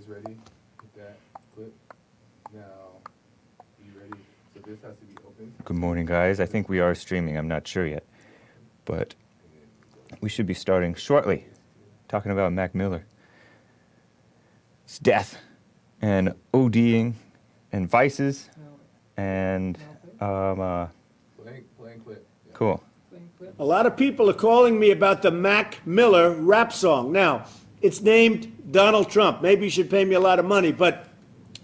guys ready with that clip? Now, are you ready? So this has to be open. Good morning, guys. I think we are streaming. I'm not sure yet. But we should be starting shortly, talking about Mac Miller. His death, and OD'ing, and vices, and Playing clip. Yeah. cool. A lot of people are calling me about the Mac Miller rap song. Now, it's named Donald Trump. Maybe you should pay me a lot of money, but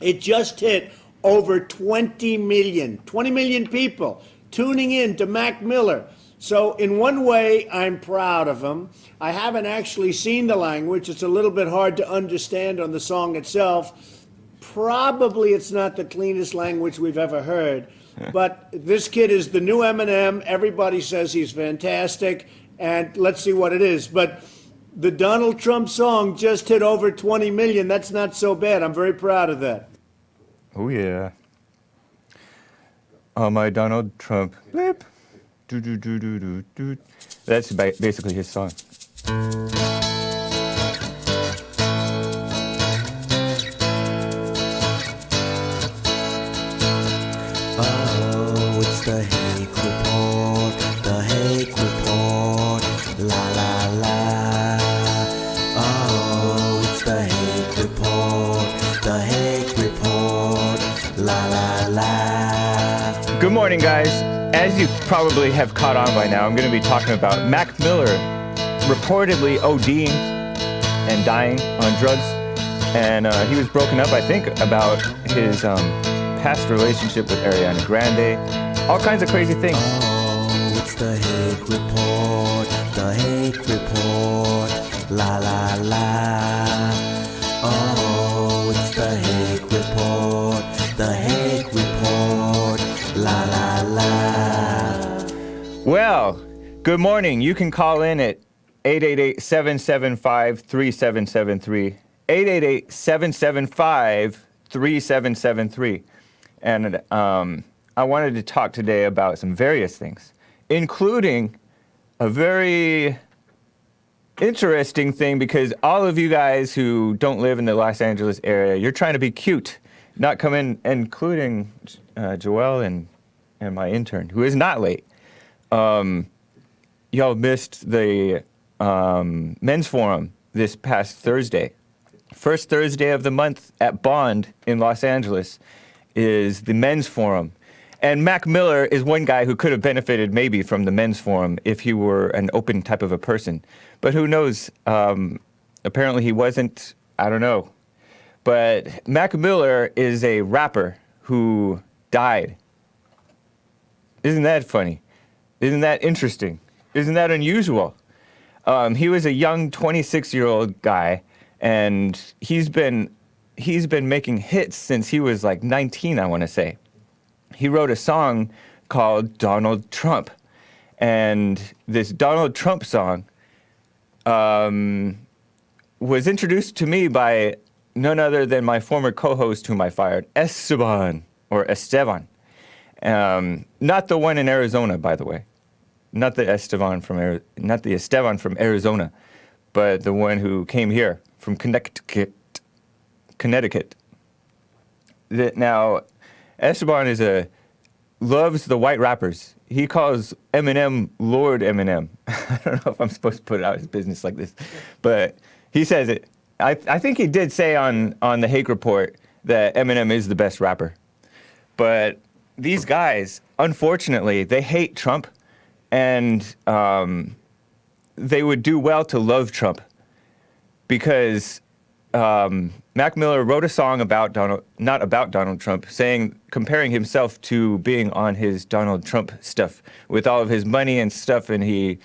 it just hit over 20 million people tuning in to Mac Miller. So in one way, I'm proud of him. I haven't actually seen the language. It's a little bit hard to understand on the song itself. Probably it's not the cleanest language we've ever heard. But this kid is the new Eminem. Everybody says he's fantastic. And let's see what it is. But the Donald Trump song just hit over 20 million. That's not so bad. I'm very proud of that. Oh, yeah. On my Donald Trump lip. Do, do, do, do, do, do. That's basically his song. Oh, it's the Hake Report, the Hake Report, la la la. Oh, it's the Hake Report, the Hake Report, la la la. Good morning, guys. As you probably have caught on by now, I'm going to be talking about Mac Miller reportedly OD'ing and dying on drugs. And he was broken up, I think, about his past relationship with Ariana Grande. All kinds of crazy things. Oh, it's the Hake Report, the Hake Report, la la la. Oh, it's the Hake Report, the Hake Report, la la la. Well, good morning. You can call in at 888-775-3773. 888-775-3773. And I wanted to talk today about some various things, including a very interesting thing, because all of you guys who don't live in the Los Angeles area, you're trying to be cute, not come in, including Joelle and my intern, who is not late. Y'all missed the men's forum this past Thursday. First Thursday of the month at Bond in Los Angeles is the men's forum. And Mac Miller is one guy who could have benefited maybe from the men's forum if he were an open type of a person. But who knows? Apparently he wasn't. I don't know. But Mac Miller is a rapper who died. Isn't that funny? Isn't that interesting? Isn't that unusual? He was a young 26-year-old guy, and he's been making hits since he was like 19, I want to say. He wrote a song called Donald Trump, and this Donald Trump song was introduced to me by none other than my former co-host whom I fired, Esteban. Not the one in Arizona, by the way. Not the Esteban from Arizona, but the one who came here from Connecticut. Now, Esteban loves the white rappers. He calls Eminem Lord Eminem. I don't know if I'm supposed to put out his business like this, but he says it. I think he did say on the Hake Report that Eminem is the best rapper. But these guys, unfortunately, they hate Trump, and they would do well to love Trump, because Mac Miller wrote a song not about Donald Trump, comparing himself to being on his Donald Trump stuff with all of his money and stuff, and he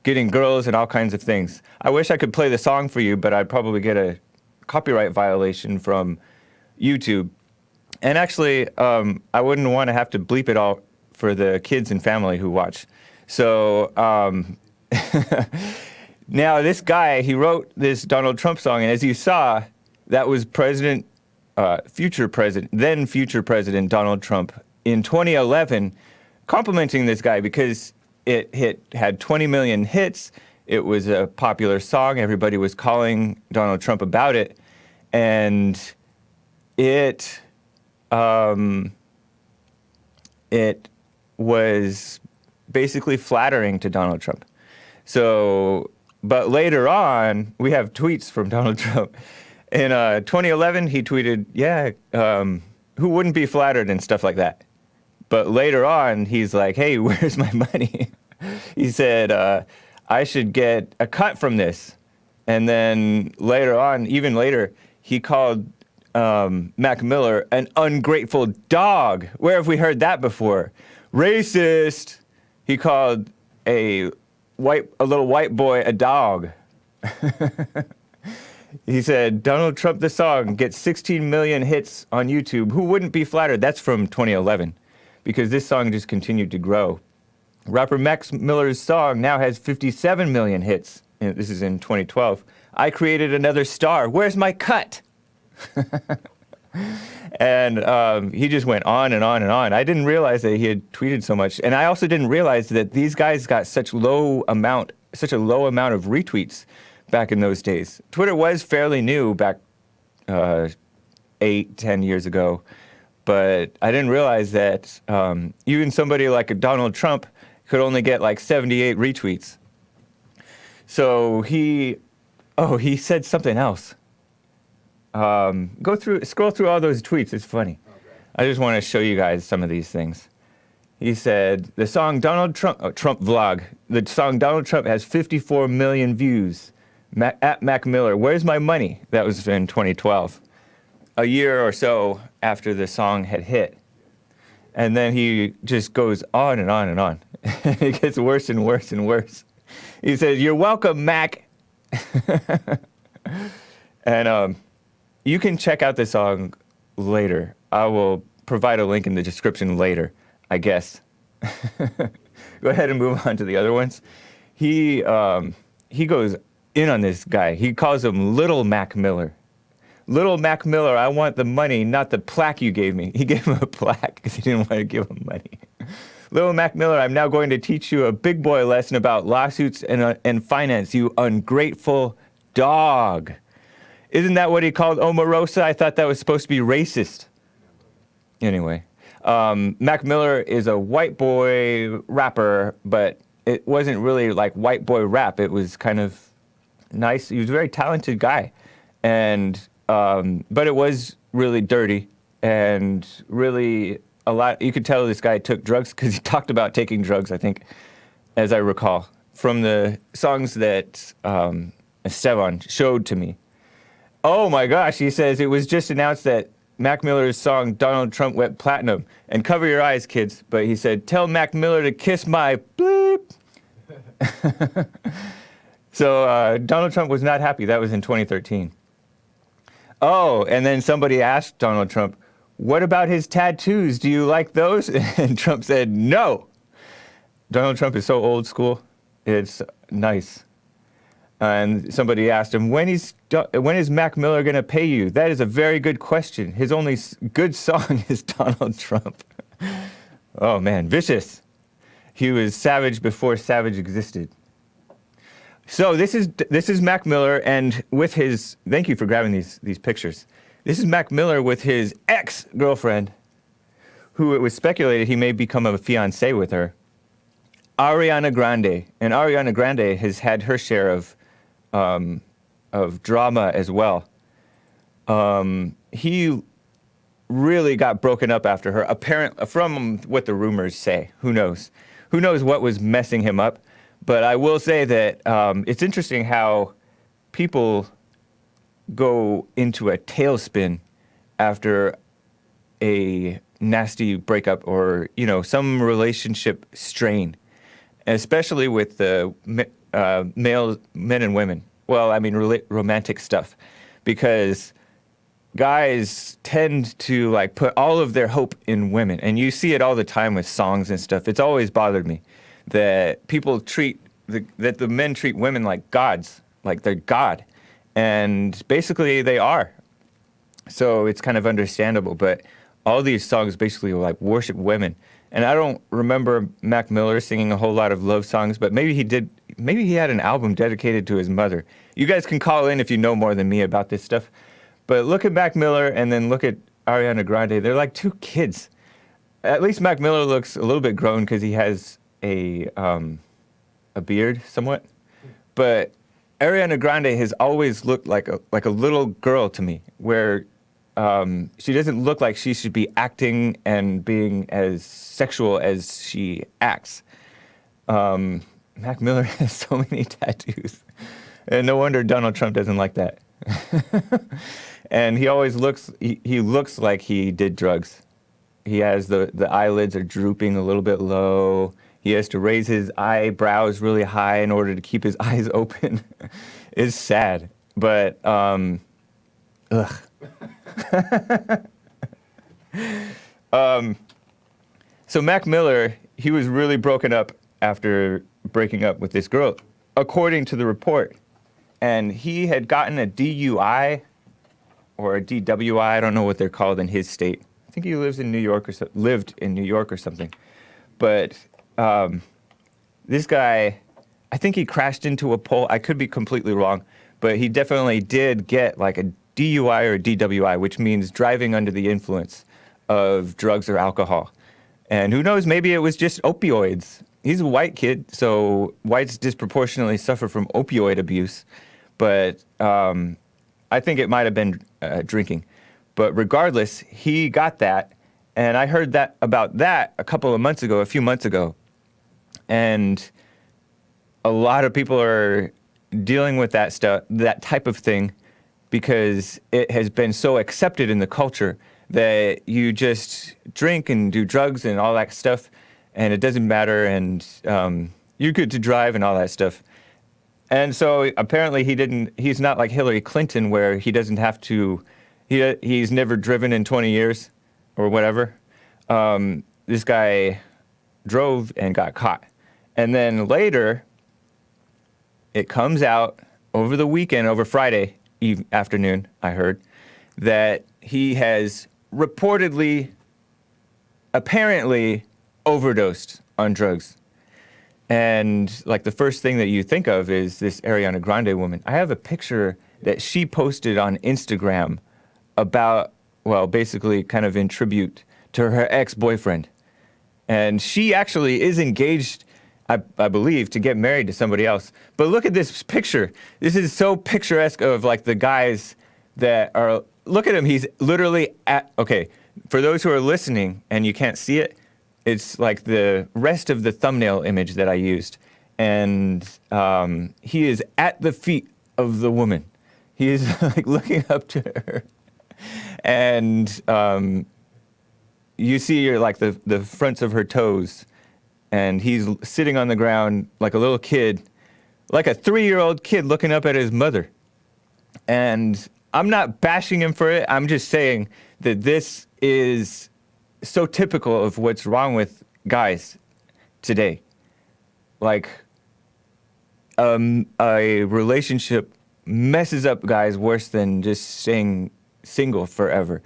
getting girls and all kinds of things. I wish I could play the song for you, but I'd probably get a copyright violation from YouTube. And actually, I wouldn't want to have to bleep it all for the kids and family who watch. So now this guy, he wrote this Donald Trump song, and as you saw, that was future President Donald Trump in 2011, complimenting this guy because it had 20 million hits. It was a popular song. Everybody was calling Donald Trump about it. and it was basically flattering to Donald Trump. So, but later on, we have tweets from Donald Trump. In 2011, he tweeted, who wouldn't be flattered and stuff like that. But later on, he's like, hey, where's my money? He said, I should get a cut from this. And then later on, even later, he called Mac Miller an ungrateful dog. Where have we heard that before? Racist. He called a little white boy a dog. He said, Donald Trump, the song, gets 16 million hits on YouTube. Who wouldn't be flattered? That's from 2011, because this song just continued to grow. Rapper Mac Miller's song now has 57 million hits. And this is in 2012. I created another star. Where's my cut? And he just went on and on and on. I didn't realize that he had tweeted so much. And I also didn't realize that these guys got such a low amount of retweets back in those days. Twitter was fairly new back 8-10 years ago. But I didn't realize that even somebody like a Donald Trump could only get like 78 retweets. So he said something else. Scroll through all those tweets. It's funny. Okay. I just want to show you guys some of these things. He said, the song Donald Trump, Trump vlog, the song Donald Trump has 54 million views. At Mac Miller, where's my money? That was in 2012. A year or so after the song had hit. And then he just goes on and on and on. It gets worse and worse and worse. He says, you're welcome, Mac. And you can check out the song later. I will provide a link in the description later, I guess. Go ahead and move on to the other ones. He goes in on this guy. He calls him Little Mac Miller. Little Mac Miller, I want the money, not the plaque you gave me. He gave him a plaque because he didn't want to give him money. Little Mac Miller, I'm now going to teach you a big boy lesson about lawsuits and finance, you ungrateful dog. Isn't that what he called Omarosa? I thought that was supposed to be racist. Anyway, Mac Miller is a white boy rapper, but it wasn't really like white boy rap. It was kind of nice. He was a very talented guy. And but it was really dirty and really a lot. You could tell this guy took drugs because he talked about taking drugs, I think, as I recall, from the songs that Esteban showed to me. Oh my gosh, he says it was just announced that Mac Miller's song Donald Trump went platinum. And cover your eyes, kids. But he said, tell Mac Miller to kiss my bleep. So Donald Trump was not happy. That was in 2013. Oh, and then somebody asked Donald Trump, what about his tattoos? Do you like those? And Trump said, no. Donald Trump is so old school. It's nice. And somebody asked him, when is Mac Miller going to pay you? That is a very good question. His only good song is Donald Trump. Oh, man, vicious. He was savage before savage existed. So this is Mac Miller, and with his, thank you for grabbing these pictures. This is Mac Miller with his ex-girlfriend, who it was speculated he may become a fiancé with her, Ariana Grande. And Ariana Grande has had her share of drama as well. He really got broken up after her, from what the rumors say. Who knows? Who knows what was messing him up? But I will say that it's interesting how people go into a tailspin after a nasty breakup or, some relationship strain, especially with the male men and women. Well, I mean, romantic stuff, because guys tend to put all of their hope in women, and you see it all the time with songs and stuff. It's always bothered me that people that the men treat women like gods, like they're God, and basically they are. So it's kind of understandable, but all these songs basically worship women. And I don't remember Mac Miller singing a whole lot of love songs, but maybe he did. Maybe he had an album dedicated to his mother. You guys can call in if you know more than me about this stuff. But look at Mac Miller and then look at Ariana Grande. They're like two kids. At least Mac Miller looks a little bit grown because he has a beard somewhat. But Ariana Grande has always looked like a little girl to me, where she doesn't look like she should be acting and being as sexual as she acts. Mac Miller has so many tattoos. And no wonder Donald Trump doesn't like that. And he always looks, he looks like he did drugs. He has the eyelids are drooping a little bit low. He has to raise his eyebrows really high in order to keep his eyes open. It's sad. But, ugh. So Mac Miller, he was really broken up after breaking up with this girl, according to the report. And he had gotten a DUI or a DWI, I don't know what they're called in his state. I think he lived in New York or something. But this guy, I think he crashed into a pole. I could be completely wrong, but he definitely did get like a DUI or a DWI, which means driving under the influence of drugs or alcohol. And who knows, maybe it was just opioids. He's a white kid, so whites disproportionately suffer from opioid abuse. But I think it might have been drinking. But regardless, he got that. And I heard that about that a few months ago. And a lot of people are dealing with that stuff, that type of thing, because it has been so accepted in the culture that you just drink and do drugs and all that stuff, and it doesn't matter, and you're good to drive and all that stuff. And so apparently he's not like Hillary Clinton, where he doesn't have to, he's never driven in 20 years or whatever. This guy drove and got caught. And then later, it comes out over the weekend, over Friday afternoon, I heard, that he has apparently overdosed on drugs. And like the first thing that you think of is this Ariana Grande woman. I have a picture that she posted on Instagram about, well, basically kind of in tribute to her ex-boyfriend. And she actually is engaged, I believe, to get married to somebody else. But look at this picture. This is so picturesque of like the guys that are, look at him. He's literally okay, for those who are listening and you can't see it, it's like the rest of the thumbnail image that I used. And he is at the feet of the woman. He is like looking up to her. And you see like the fronts of her toes. And he's sitting on the ground like a little kid, like a 3-year-old kid looking up at his mother. And I'm not bashing him for it. I'm just saying that this is so typical of what's wrong with guys today. Like, a relationship messes up guys worse than just staying single forever.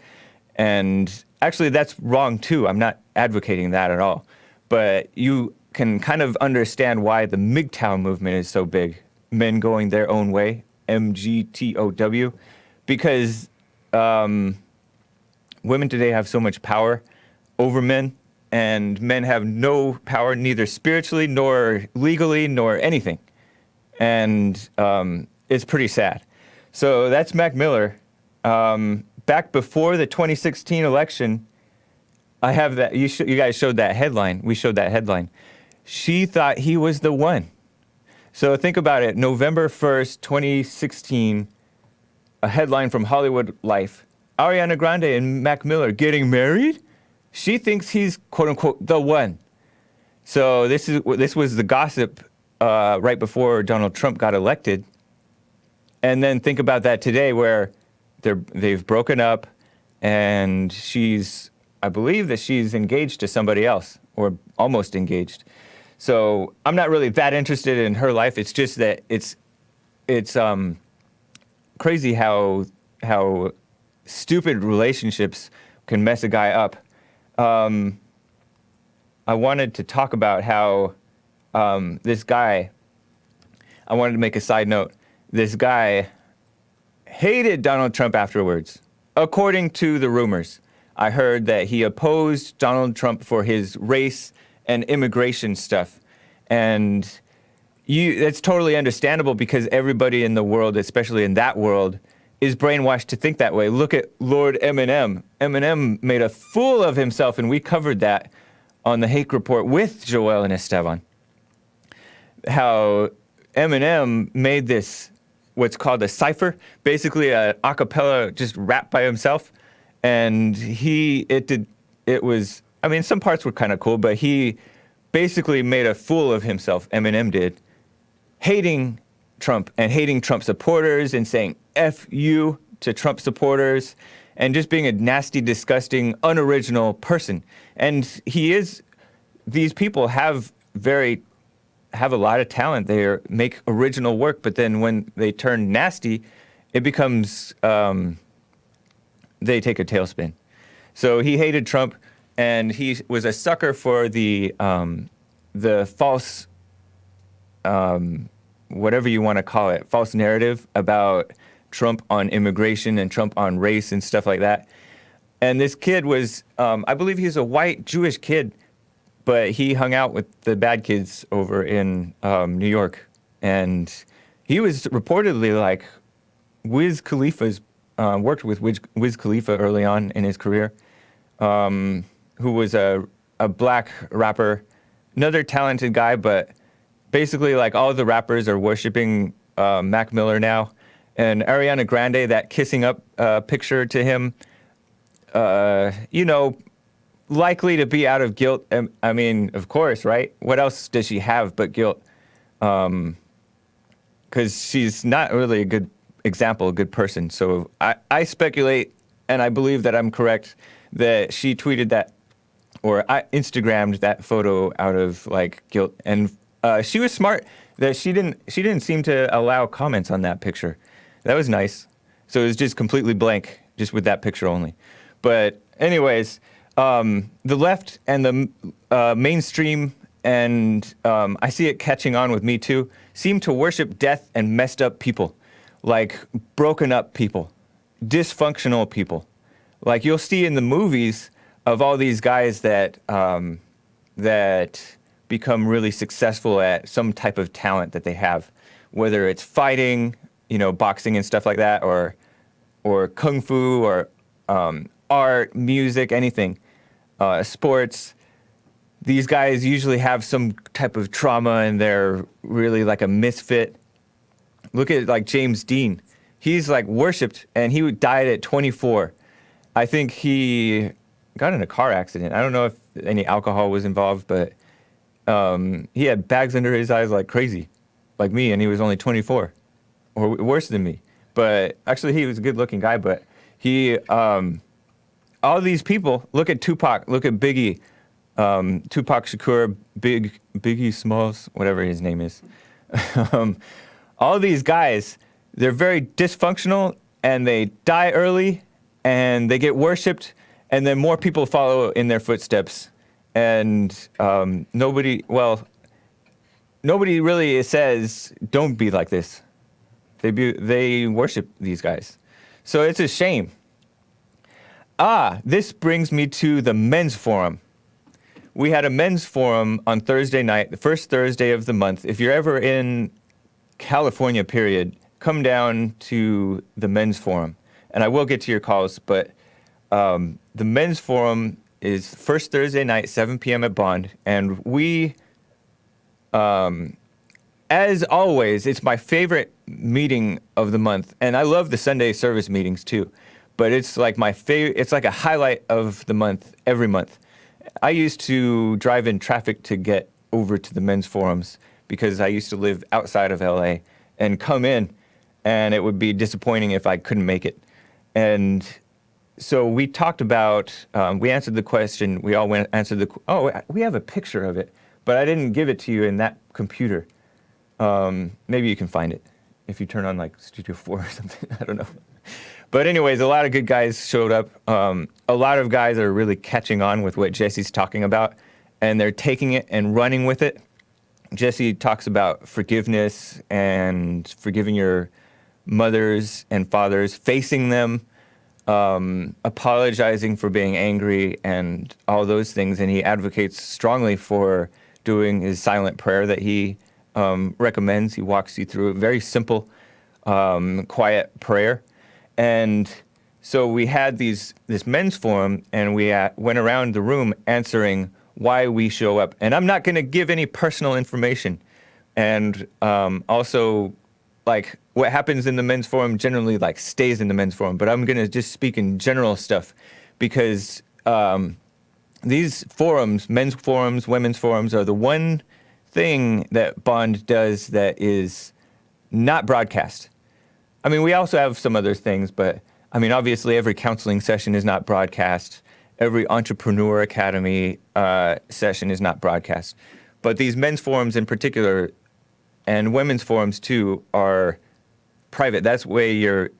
And actually, that's wrong too. I'm not advocating that at all. But you can kind of understand why the MGTOW movement is so big. Men going their own way, MGTOW, because women today have so much power over men, and men have no power, neither spiritually, nor legally, nor anything. And it's pretty sad. So that's Mac Miller. Back before the 2016 election, I have that. You guys showed that headline. We showed that headline. She thought he was the one. So think about it. November 1st, 2016, a headline from Hollywood Life. Ariana Grande and Mac Miller getting married? She thinks he's, quote unquote, the one. So this was the gossip right before Donald Trump got elected. And then think about that today, where they've broken up, and I believe that she's engaged to somebody else, or almost engaged. So I'm not really that interested in her life. It's just that it's crazy how stupid relationships can mess a guy up. I wanted to talk about how this guy, I wanted to make a side note. This guy, hated Donald Trump afterwards. According to the rumors, I heard that he opposed Donald Trump for his race and immigration stuff. And that's totally understandable because everybody in the world, especially in that world, is brainwashed to think that way. Look at Lord Eminem. Eminem made a fool of himself, and we covered that on the Hake Report with Joel and Esteban. How Eminem made this, what's called a cipher, basically a cappella just rap by himself. And some parts were kind of cool, but he basically made a fool of himself, Eminem did, hating Trump and hating Trump supporters and saying F you to Trump supporters and just being a nasty, disgusting, unoriginal person. And these people have a lot of talent. They make original work, but then when they turn nasty, it becomes, they take a tailspin. So he hated Trump, and he was a sucker for the false, whatever you want to call it, false narrative about Trump on immigration and Trump on race and stuff like that. And this kid was, I believe he was a white Jewish kid, but he hung out with the bad kids over in New York. And he was reportedly like Wiz Khalifa's, worked with Wiz Khalifa early on in his career, who was a black rapper, another talented guy, but basically like all the rappers are worshiping Mac Miller now. And Ariana Grande, that kissing up picture to him, likely to be out of guilt. I mean, of course, right? What else does she have but guilt? Because she's not really a good example, a good person. So I speculate, and I believe that I'm correct, that she tweeted that, or I Instagrammed that photo out of like guilt. And she was smart that she didn't seem to allow comments on that picture. That was nice. So it was just completely blank, just with that picture only. But anyways, the left and the mainstream, and I see it catching on with me too, seem to worship death and messed up people, like broken up people, dysfunctional people. Like you'll see in the movies of all these guys that become really successful at some type of talent that they have, whether it's fighting, boxing and stuff like that, or kung fu, or art, music, anything, sports. These guys usually have some type of trauma and they're really like a misfit. Look at like James Dean. He's like worshipped, and he died at 24. I think he got in a car accident. I don't know if any alcohol was involved, but he had bags under his eyes like crazy, like me, and he was only 24, or worse than me. But actually, he was a good-looking guy. But he, all these people. Look at Tupac. Look at Biggie, Tupac Shakur, Biggie Smalls, whatever his name is. All these guys, they're very dysfunctional, and they die early, and they get worshipped, and then more people follow in their footsteps. And nobody really says, don't be like this. They worship these guys. So it's a shame. This brings me to the men's forum. We had a men's forum on Thursday night, the first Thursday of the month. If you're ever in California, period, come down to the men's forum. And I will get to your calls, but the men's forum is first Thursday night, 7 p.m. at Bond. And we, as always, it's my favorite meeting of the month. And I love the Sunday service meetings too. But it's like my favorite, it's like a highlight of the month every month. I used to drive in traffic to get over to the men's forums because I used to live outside of LA, and come in, and it would be disappointing if I couldn't make it. And so we talked about, we answered the question, we all answered we have a picture of it, but I didn't give it to you in that computer. Maybe you can find it if you turn on like Studio 4 or something, I don't know. But anyways, a lot of good guys showed up. A lot of guys are really catching on with what Jesse's talking about, and they're taking it and running with it. Jesse talks about forgiveness and forgiving your mothers and fathers, facing them, apologizing for being angry, and all those things. And he advocates strongly for doing his silent prayer that he recommends. He walks you through a very simple, quiet prayer. And so we had this men's forum, and we went around the room answering why we show up. And I'm not going to give any personal information. And also, like, what happens in the men's forum generally, like, stays in the men's forum. But I'm going to just speak in general stuff, because these forums, men's forums, women's forums, are the one thing that Bond does that is not broadcast. I mean, we also have some other things, but, I mean, obviously every counseling session is not broadcast. Every Entrepreneur Academy session is not broadcast. But these men's forums in particular, and women's forums too, are private. That's where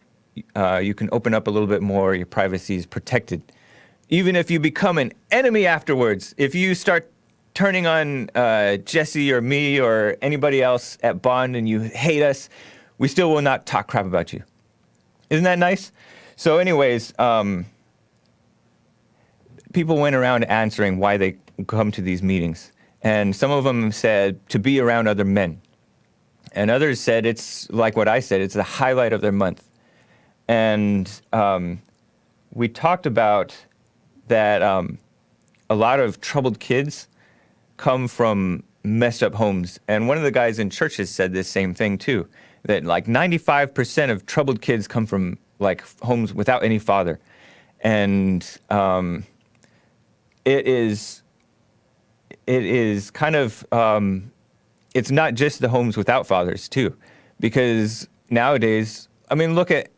you can open up a little bit more. Your privacy is protected. Even if you become an enemy afterwards, if you start turning on Jesse or me or anybody else at Bond and you hate us, we still will not talk crap about you. Isn't that nice? So anyways, people went around answering why they come to these meetings. And some of them said to be around other men. And others said it's like what I said, it's the highlight of their month. And we talked about that a lot of troubled kids come from messed up homes. And one of the guys in churches said this same thing too, that like 95% of troubled kids come from like homes without any father. And it is kind of, it's not just the homes without fathers too, because nowadays, I mean, look at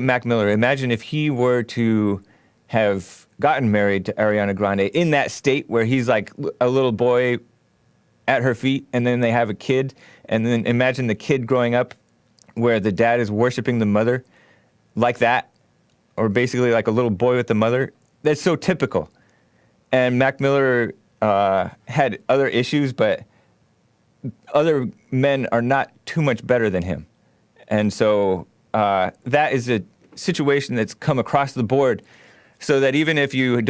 Mac Miller. Imagine if he were to have gotten married to Ariana Grande in that state where he's like a little boy at her feet, and then they have a kid, and then imagine the kid growing up where the dad is worshiping the mother like that, or basically like a little boy with the mother. That's so typical. And Mac Miller had other issues, but other men are not too much better than him. And so that is a situation that's come across the board, so that even if you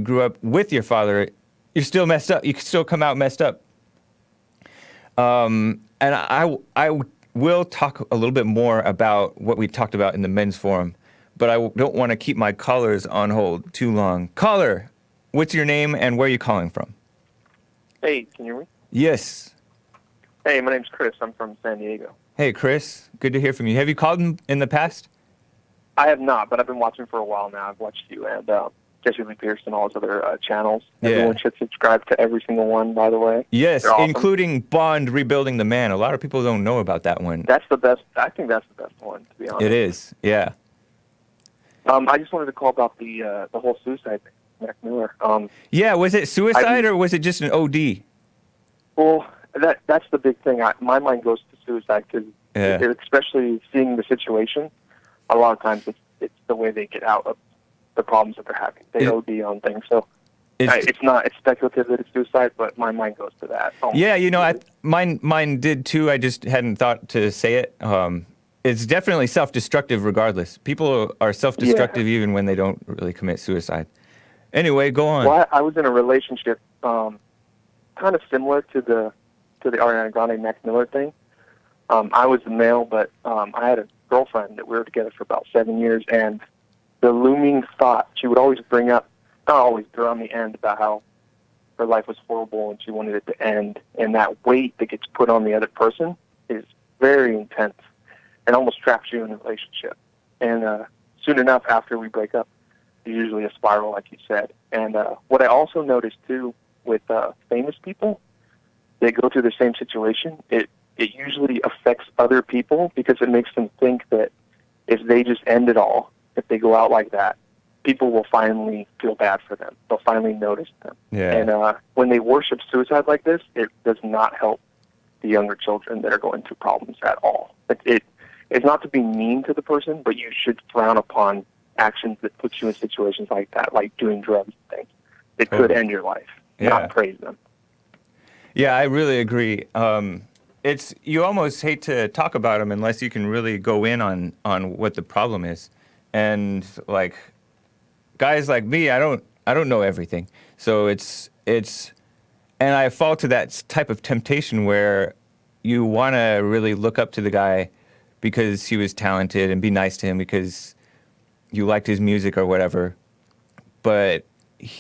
grew up with your father, you're still messed up. You can still come out messed up. And I will talk a little bit more about what we talked about in the men's forum, but I don't want to keep my callers on hold too long. Caller, what's your name and where are you calling from? Hey, can you hear me? Yes. Hey, my name's Chris. I'm from San Diego. Hey, Chris. Good to hear from you. Have you called in the past? I have not, but I've been watching for a while now. I've watched you and Jesse Lee Pierce and all his other channels. Yeah. Everyone should subscribe to every single one, by the way. Yes, They're awesome. including Bond Rebuilding the Man. A lot of people don't know about that one. That's the best. I think that's the best one, to be honest. It is, yeah. I just wanted to call about the whole suicide thing, Mac Miller. Yeah, was it suicide or was it just an OD? Well, that's the big thing. My mind goes to suicide because, especially seeing the situation, a lot of times it's the way they get out of the problems that they're having. They OD on things. So it's speculative that it's suicide, but my mind goes to that. Yeah, you know, mine did too. I just hadn't thought to say it. It's definitely self-destructive regardless. People are self-destructive even when they don't really commit suicide. Anyway, go on. Well, I was in a relationship kind of similar to the Ariana Grande Mac Miller thing. I was the male, but I had a girlfriend that we were together for about 7 years, and the looming thought she would always bring up, not always, but on the end, about how her life was horrible and she wanted it to end, and that weight that gets put on the other person is very intense and almost traps you in a relationship. And soon enough after we break up, there's usually a spiral, like you said. And what I also noticed, too, with famous people that go through the same situation, it usually affects other people because it makes them think that if they just end it all, if they go out like that, people will finally feel bad for them. They'll finally notice them. Yeah. And when they worship suicide like this, it does not help the younger children that are going through problems at all. It's not to be mean to the person, but you should frown upon actions that put you in situations like that, like doing drugs and things that could end your life, not praise them. Yeah, I really agree. it's you almost hate to talk about them unless you can really go in on what the problem is, and like guys like me, I don't know everything, so and I fall to that type of temptation where you want to really look up to the guy because he was talented and be nice to him because you liked his music or whatever, but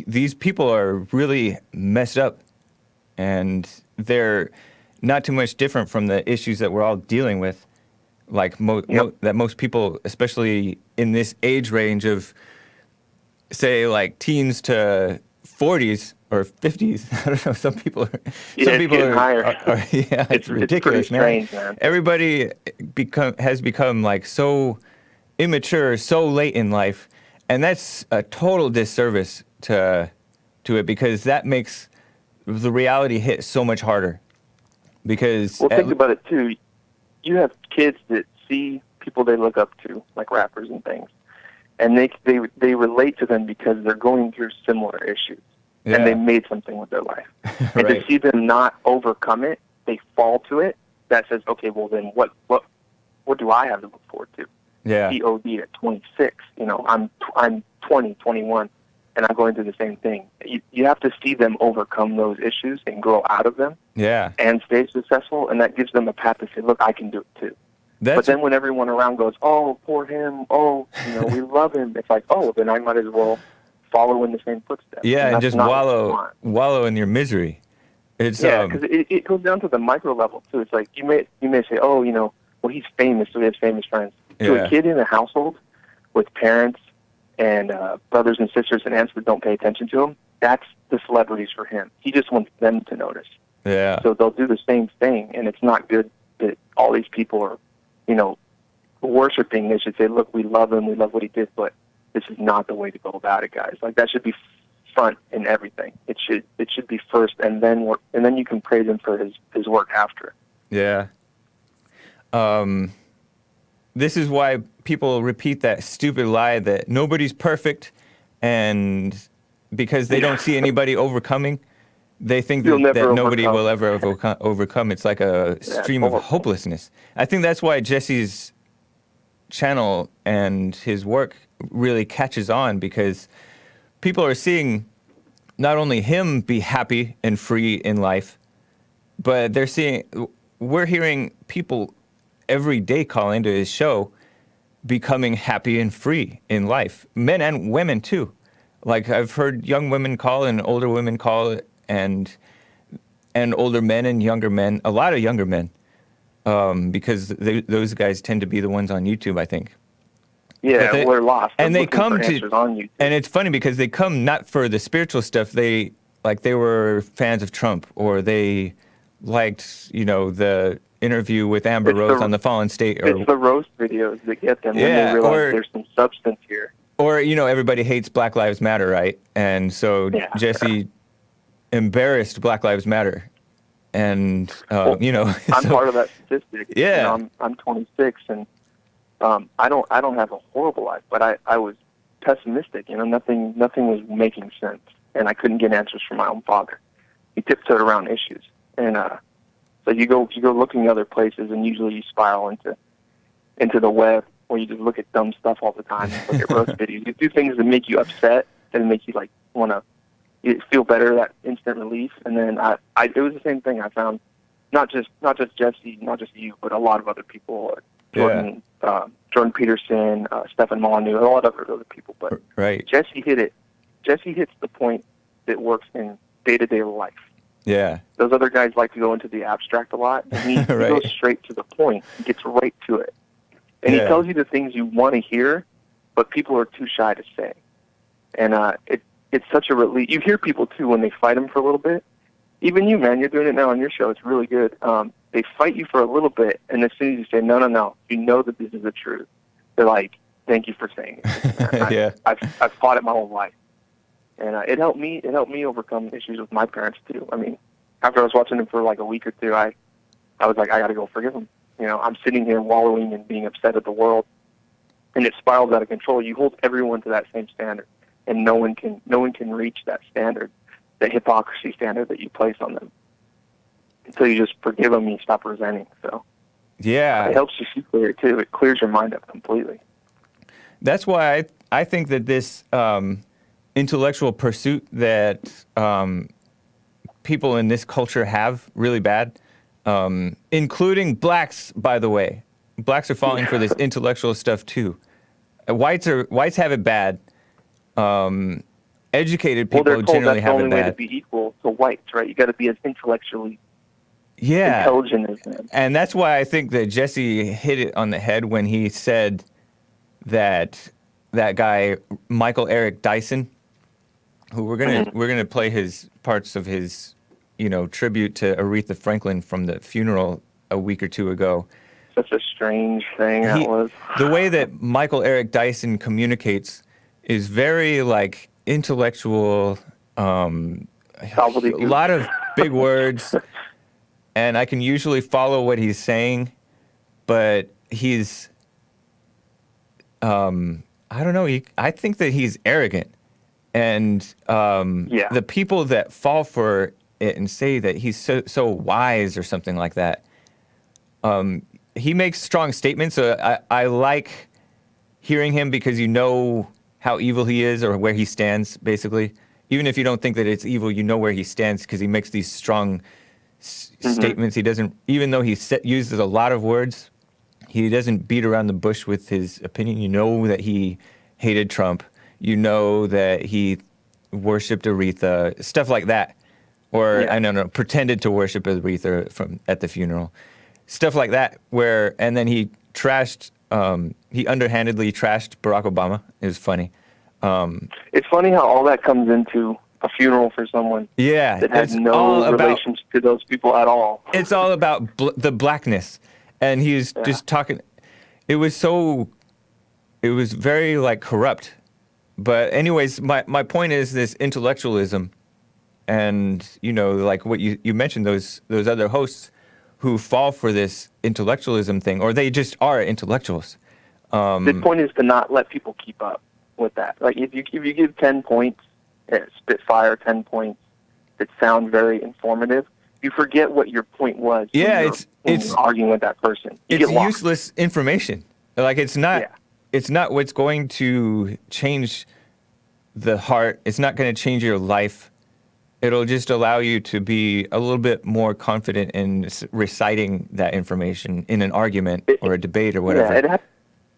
these people are really messed up, and they're not too much different from the issues that we're all dealing with, like that most people, especially in this age range of, say, like teens to 40s or 50s. I don't know. Some people are. Yeah, some it's people getting are. higher. Yeah, it's ridiculous, pretty strange, man. Everybody has become like so immature so late in life, and that's a total disservice to it, because that makes the reality hit so much harder. Because Well, think about it too. You have kids that see people they look up to, like rappers and things, and they relate to them because they're going through similar issues, and they made something with their life. And Right. to see them not overcome it, they fall to it. That says, okay, well then what do I have to look forward to? Yeah. He OD'd at 26. You know, I'm 20, 21, and I'm going through the same thing. You have to see them overcome those issues and grow out of them. Yeah. And stay successful, and that gives them a path to say, look, I can do it too. But then when everyone around goes, oh, poor him, oh, we love him, it's like, oh, then I might as well follow in the same footsteps. Yeah, and that's just not what you want. wallow in your misery. It's Because it goes down to the micro level too. It's like you may say, oh, well, he's famous, so he has famous friends. To Yeah. a kid in a household with parents and brothers and sisters and aunts that don't pay attention to him, that's the celebrities for him. He just wants them to notice. Yeah. So they'll do the same thing, and it's not good that all these people are, worshiping. They should say, look, we love him, we love what he did, but this is not the way to go about it, guys. Like, that should be front in everything. It should be first, and then you can praise him for his work after. Yeah. This is why people repeat that stupid lie that nobody's perfect, and because they don't see anybody overcoming, they think that nobody will ever overcome. It's like a stream of hopelessness. I think that's why Jesse's channel and his work really catches on, because people are seeing not only him be happy and free in life, but we're hearing people every day call into his show becoming happy and free in life, men and women too. Like, I've heard young women call and older women call, and older men and younger men, a lot of younger men, because those guys tend to be the ones on YouTube, I think. Yeah, we're lost. And they come to answers on YouTube. And it's funny because they come not for the spiritual stuff. They were fans of Trump, or they liked, the interview with Amber Rose on the Fallen State. It's the roast videos that get them when they realize there's some substance here. Or, everybody hates Black Lives Matter, right? And so Jesse embarrassed Black Lives Matter. And, I'm part of that statistic. Yeah. I'm 26, and I don't have a horrible life, but I was pessimistic. Nothing was making sense, and I couldn't get answers from my own father. He tiptoed around issues, and so you go looking other places, and usually you spiral into the web, where you just look at dumb stuff all the time. You look at roast videos. You do things that make you upset and make you want to feel better, that instant relief. And then it was the same thing. I found not just Jesse, not just you, but a lot of other people. Jordan Peterson, Stefan Molyneux, a lot of other people. But right. Jesse hit it. Jesse hits the point that works in day-to-day life. Yeah. Those other guys like to go into the abstract a lot, and he goes straight to the point. He gets right to it. And he tells you the things you want to hear, but people are too shy to say. And it's such a relief. You hear people, too, when they fight him for a little bit. Even you, man, you're doing it now on your show. It's really good. They fight you for a little bit, and as soon as you say, no, you know that this is the truth, they're like, thank you for saying it. I've fought it my whole life. And it helped me overcome issues with my parents, too. I mean, after I was watching him for like a week or two, I was like, I got to go forgive him. I'm sitting here wallowing and being upset at the world, and it spirals out of control. You hold everyone to that same standard, and no one can reach that standard, the hypocrisy standard that you place on them. until you just forgive them, you stop resenting. So Yeah. it helps you see clear too. It clears your mind up completely. That's why I think that this intellectual pursuit that people in this culture have really bad, including blacks, by the way. Blacks are falling for this intellectual stuff too. Whites have it bad. Educated people Well, they're told generally that's the have only it way to bad. be equal to whites, right? You got to be as intellectually Yeah. intelligent as them. And that's why I think that Jesse hit it on the head when he said that guy Michael Eric Dyson, who we're gonna play his parts of his, tribute to Aretha Franklin from the funeral a week or two ago. Such a strange thing that was. The way that Michael Eric Dyson communicates is very like intellectual, a lot of big words, and I can usually follow what he's saying, but he's, I don't know, I think that he's arrogant, and the people that fall for it and say that he's so wise or something like that, he makes strong statements, so I like hearing him because you know how evil he is or where he stands, basically. Even if you don't think that it's evil, you know where he stands because he makes these strong statements. He doesn't, even though he uses a lot of words, he doesn't beat around the bush with his opinion. You know that he hated Trump. You know that he worshipped Aretha, stuff like that. Or, I don't know, pretended to worship Aretha at the funeral. Stuff like that, and then he trashed, he underhandedly trashed Barack Obama. It was funny. It's funny how all that comes into a funeral for someone that has no relation to those people at all. It's all about the blackness. And he's just talking. It was very like corrupt. But anyways, my point is this intellectualism, and like what you mentioned, those other hosts who fall for this intellectualism thing, or they just are intellectuals. The point is to not let people keep up with that. Like if you give 10 points, spitfire 10 points that sound very informative, you forget what your point was. Yeah, when you're arguing with that person. It's useless information. Like it's not what's going to change the heart. It's not going to change your life. It'll just allow you to be a little bit more confident in reciting that information in an argument or a debate or whatever. Yeah,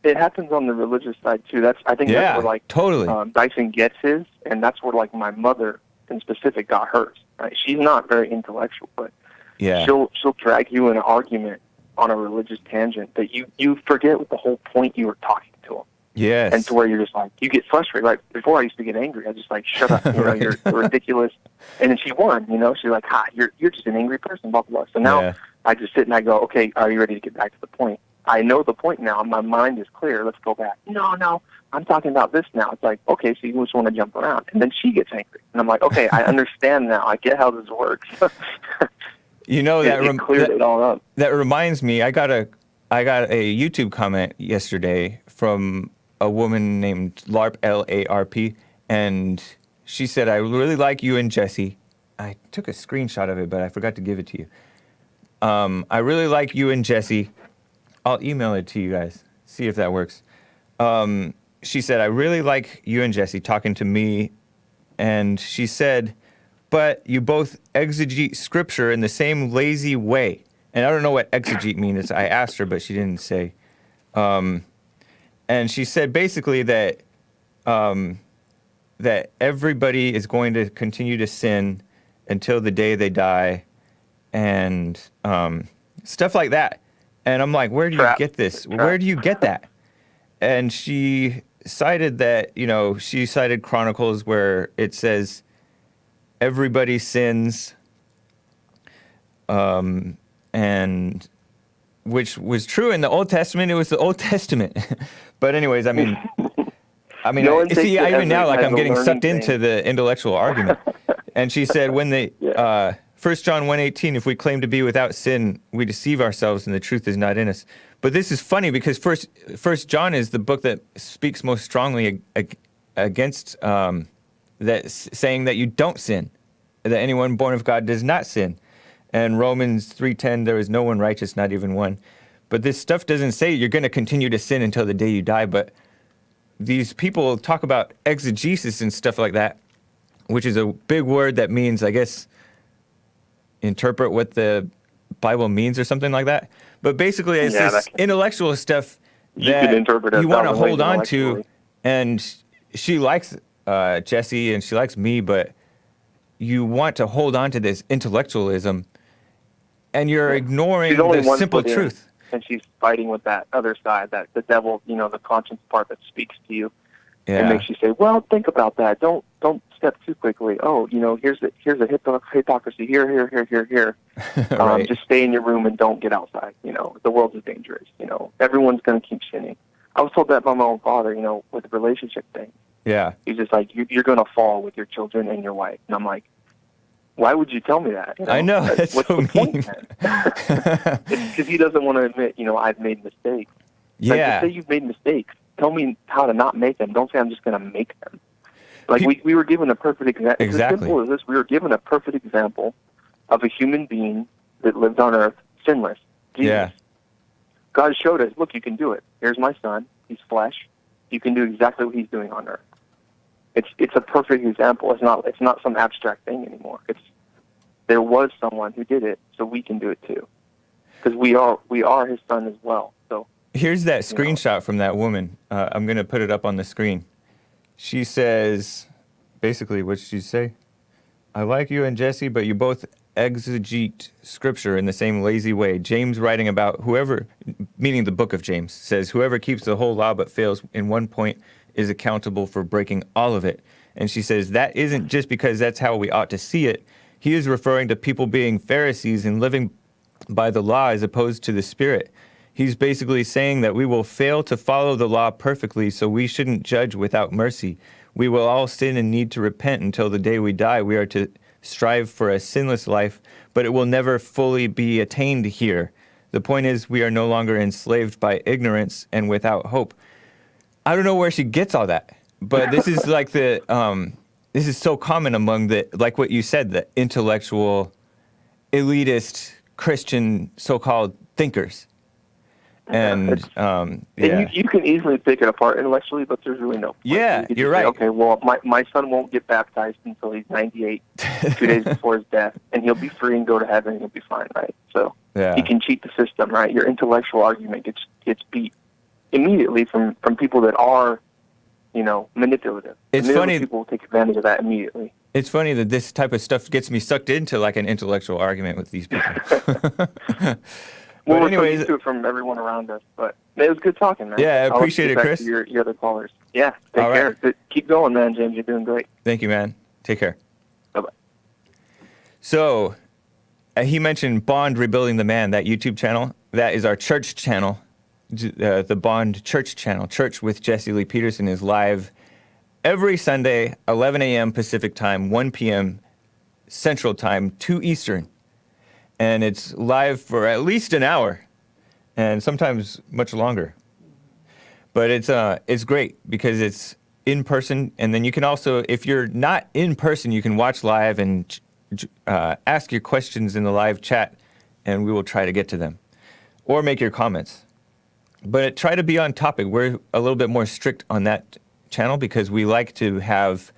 it happens on the religious side too. I think that's where totally. Dyson gets his, and that's where like my mother in specific got hers. Right? She's not very intellectual, but she'll drag you in an argument on a religious tangent that you forget what the whole point you were talking to them. Yes. And to where you're just like, you get frustrated. Like, before I used to get angry. I just like, shut up, Right. You're ridiculous. And then she won, She's like, you're just an angry person, blah, blah, blah. So now I just sit and I go, okay, are you ready to get back to the point? I know the point now. My mind is clear. Let's go back. No, I'm talking about this now. It's like, okay, so you just want to jump around. And then she gets angry. And I'm like, okay, I understand now. I get how this works. That cleared it all up. That reminds me, I got a YouTube comment yesterday from a woman named LARP, LARP, and she said, I really like you and Jesse. I took a screenshot of it, but I forgot to give it to you. I really like you and Jesse. I'll email it to you guys, see if that works. She said, I really like you and Jesse talking to me, and she said, but you both exegete scripture in the same lazy way. And I don't know what exegete means. I asked her, but she didn't say. And she said basically that that everybody is going to continue to sin until the day they die, and stuff like that. And I'm like, where do you get this? Where do you get that? And she cited that, she cited Chronicles where it says everybody sins, and which was true in the Old Testament. It was the Old Testament. But anyways, I mean, see, even now, like, I'm getting sucked into the intellectual argument. And she said, when they, 1 John 1:18, if we claim to be without sin, we deceive ourselves and the truth is not in us. But this is funny because First John is the book that speaks most strongly against that, saying that you don't sin, that anyone born of God does not sin. And Romans 3:10, there is no one righteous, not even one. But this stuff doesn't say you're going to continue to sin until the day you die. But these people talk about exegesis and stuff like that, which is a big word that means, I guess, interpret what the Bible means or something like that. But basically, it's this intellectual stuff that you want to hold on to. And she likes Jesse and she likes me, but you want to hold on to this intellectualism, and you're ignoring the simple truth. And she's fighting with that other side, that the devil, the conscience part that speaks to you and makes you say, well, think about that. Don't step too quickly. Oh, here's a hypocrisy here. Right. Just stay in your room and don't get outside. The world is dangerous. Everyone's going to keep sinning. I was told that by my own father, with the relationship thing. Yeah. He's just like, you're going to fall with your children and your wife. And I'm like, why would you tell me that? I know, that's what's so the point, mean. It's because he doesn't want to admit, I've made mistakes. Like, Yeah. just say you've made mistakes. Tell me how to not make them. Don't say I'm just going to make them. Like, we were given a perfect example. Exactly. It's as simple as this. We were given a perfect example of a human being that lived on earth sinless. Jesus. Yeah. God showed us, look, you can do it. Here's my son. He's flesh. You can do exactly what he's doing on earth. It's a perfect example. It's not some abstract thing anymore. There was someone who did it, so we can do it too. Because we are his son as well. So here's that screenshot from that woman. I'm going to put it up on the screen. She says, basically, what did she say? I like you and Jesse, but you both exegete scripture in the same lazy way. James, writing about whoever, meaning the book of James, says whoever keeps the whole law but fails in one point is accountable for breaking all of it. And she says that isn't just because that's how we ought to see it. He is referring to people being Pharisees and living by the law as opposed to the Spirit. He's basically saying that we will fail to follow the law perfectly, so we shouldn't judge without mercy. We will all sin and need to repent until the day we die. We are to strive for a sinless life, but it will never fully be attained here. The point is, we are no longer enslaved by ignorance and without hope. I don't know where she gets all that, but this is like this is so common among like what you said, the intellectual, elitist, Christian so-called thinkers. And you can easily pick it apart intellectually, but there's really no point. Yeah, you're right. Say, okay, well, my son won't get baptized until he's 98, 2 days before his death, and he'll be free and go to heaven, and he'll be fine, right? So he can cheat the system, right? Your intellectual argument gets beat immediately from people that are, manipulative. It's funny. People will take advantage of that immediately. It's funny that this type of stuff gets me sucked into like an intellectual argument with these people. Well, we're anyways, so used to it from everyone around us, but it was good talking, man. Yeah, I appreciate it, Chris. Your other callers. Yeah, take care. Right. Keep going, man, James. You're doing great. Thank you, man. Take care. Bye-bye. So, he mentioned Bond Rebuilding the Man, that YouTube channel. That is our church channel, the Bond Church channel. Church with Jesse Lee Peterson is live every Sunday, 11 a.m. Pacific time, 1 p.m. Central time, 2 Eastern. And it's live for at least an hour, and sometimes much longer. But it's great because it's in person, and then you can also, if you're not in person, you can watch live and ask your questions in the live chat, and we will try to get to them, or make your comments. But try to be on topic. We're a little bit more strict on that channel because we like to have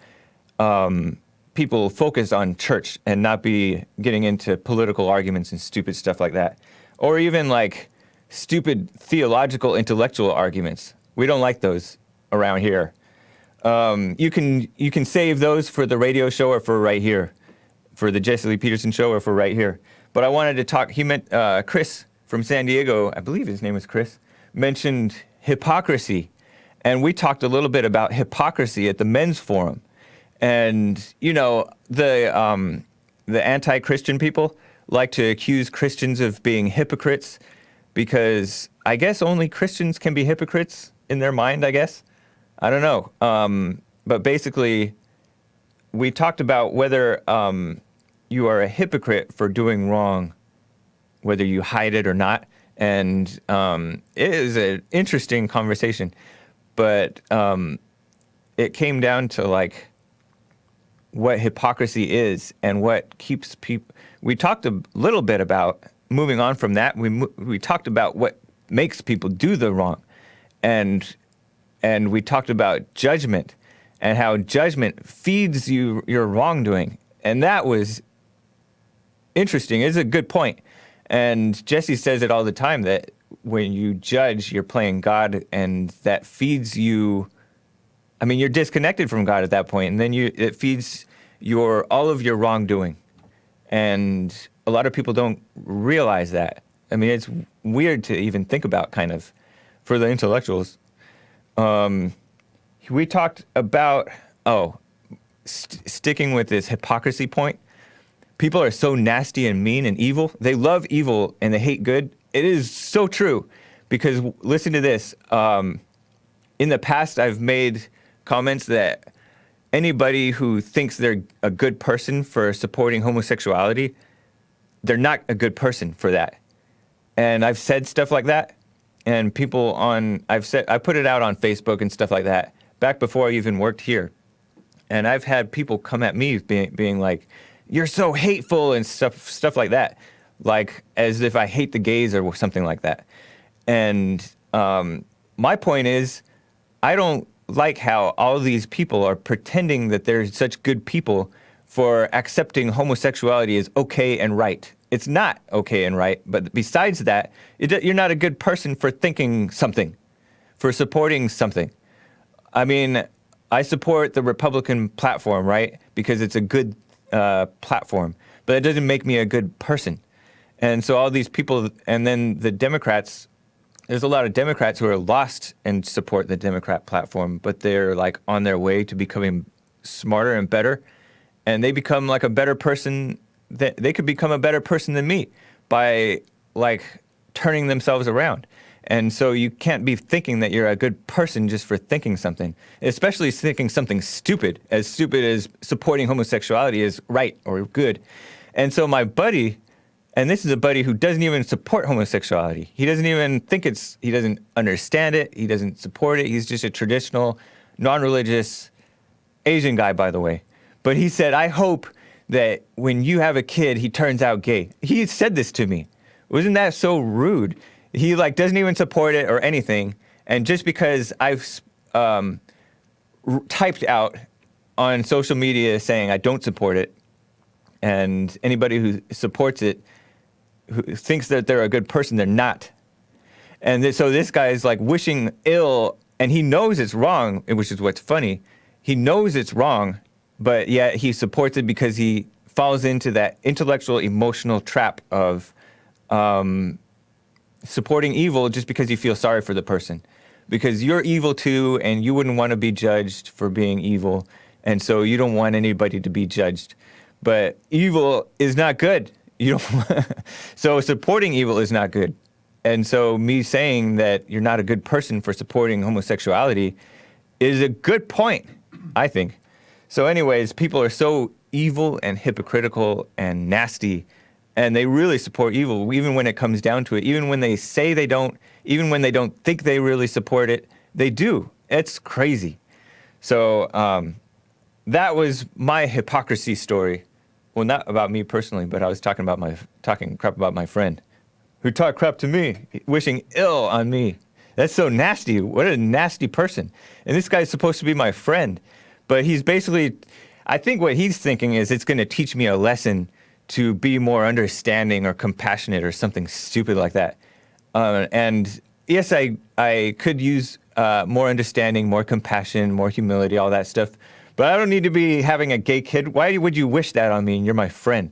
people focus on church and not be getting into political arguments and stupid stuff like that. Or even like stupid theological, intellectual arguments. We don't like those around here. You can save those for the radio show or for right here, for the Jesse Lee Peterson show or for right here. But I wanted to talk, he meant Chris from San Diego, I believe his name is Chris, mentioned hypocrisy. And we talked a little bit about hypocrisy at the men's forum. And, the anti-Christian people like to accuse Christians of being hypocrites because I guess only Christians can be hypocrites in their mind, I guess. I don't know. But basically, we talked about whether you are a hypocrite for doing wrong, whether you hide it or not. And it is an interesting conversation. But it came down to, like, what hypocrisy is and what keeps people. We talked a little bit about, moving on from that, we talked about what makes people do the wrong. And we talked about judgment and how judgment feeds you your wrongdoing. And that was interesting. It's a good point. And Jesse says it all the time that when you judge, you're playing God, and that feeds you. I mean, you're disconnected from God at that point, and then it feeds all of your wrongdoing. And a lot of people don't realize that. I mean, it's weird to even think about, kind of, for the intellectuals. We talked about, sticking with this hypocrisy point. People are so nasty and mean and evil. They love evil and they hate good. It is so true, because listen to this. In the past, I've made comments that anybody who thinks they're a good person for supporting homosexuality, they're not a good person for that. And I've said stuff like that, and I put it out on Facebook and stuff like that back before I even worked here. And I've had people come at me being like, "You're so hateful," and stuff like that, like as if I hate the gays or something like that. And my point is, I don't like how all these people are pretending that they're such good people for accepting homosexuality as okay and right. It's not okay and right, but besides that, you're not a good person for thinking something, for supporting something. I mean, I support the Republican platform, right? Because it's a good platform, but it doesn't make me a good person. And so all these people, and then the Democrats, there's a lot of Democrats who are lost and support the Democrat platform, but they're like on their way to becoming smarter and better. And they become like a better person. They could become a better person than me by like turning themselves around. And so you can't be thinking that you're a good person just for thinking something, especially thinking something stupid as supporting homosexuality is right or good. And so my buddy, and this is a buddy who doesn't even support homosexuality. He doesn't even think he doesn't understand it. He doesn't support it. He's just a traditional, non-religious Asian guy, by the way. But he said, "I hope that when you have a kid, he turns out gay." He said this to me. Wasn't that so rude? He like doesn't even support it or anything. And just because I've typed out on social media saying I don't support it, and anybody who supports it, who thinks that they're a good person, they're not. And so this guy is like wishing ill, and he knows it's wrong, which is what's funny. He knows it's wrong, but yet he supports it because he falls into that intellectual, emotional trap of supporting evil just because you feel sorry for the person. Because you're evil too, and you wouldn't want to be judged for being evil, and so you don't want anybody to be judged. But evil is not good. You don't. So supporting evil is not good. And so me saying that you're not a good person for supporting homosexuality is a good point, I think. So anyways, people are so evil and hypocritical and nasty, and they really support evil, even when it comes down to it. Even when they say they don't, even when they don't think they really support it, they do. It's crazy. So that was my hypocrisy story. Well, not about me personally, but I was talking crap about my friend who talked crap to me, wishing ill on me. That's so nasty. What a nasty person. And this guy's supposed to be my friend. But he's basically, I think what he's thinking is it's going to teach me a lesson to be more understanding or compassionate or something stupid like that. And yes, I could use more understanding, more compassion, more humility, all that stuff. But I don't need to be having a gay kid. Why would you wish that on me and you're my friend?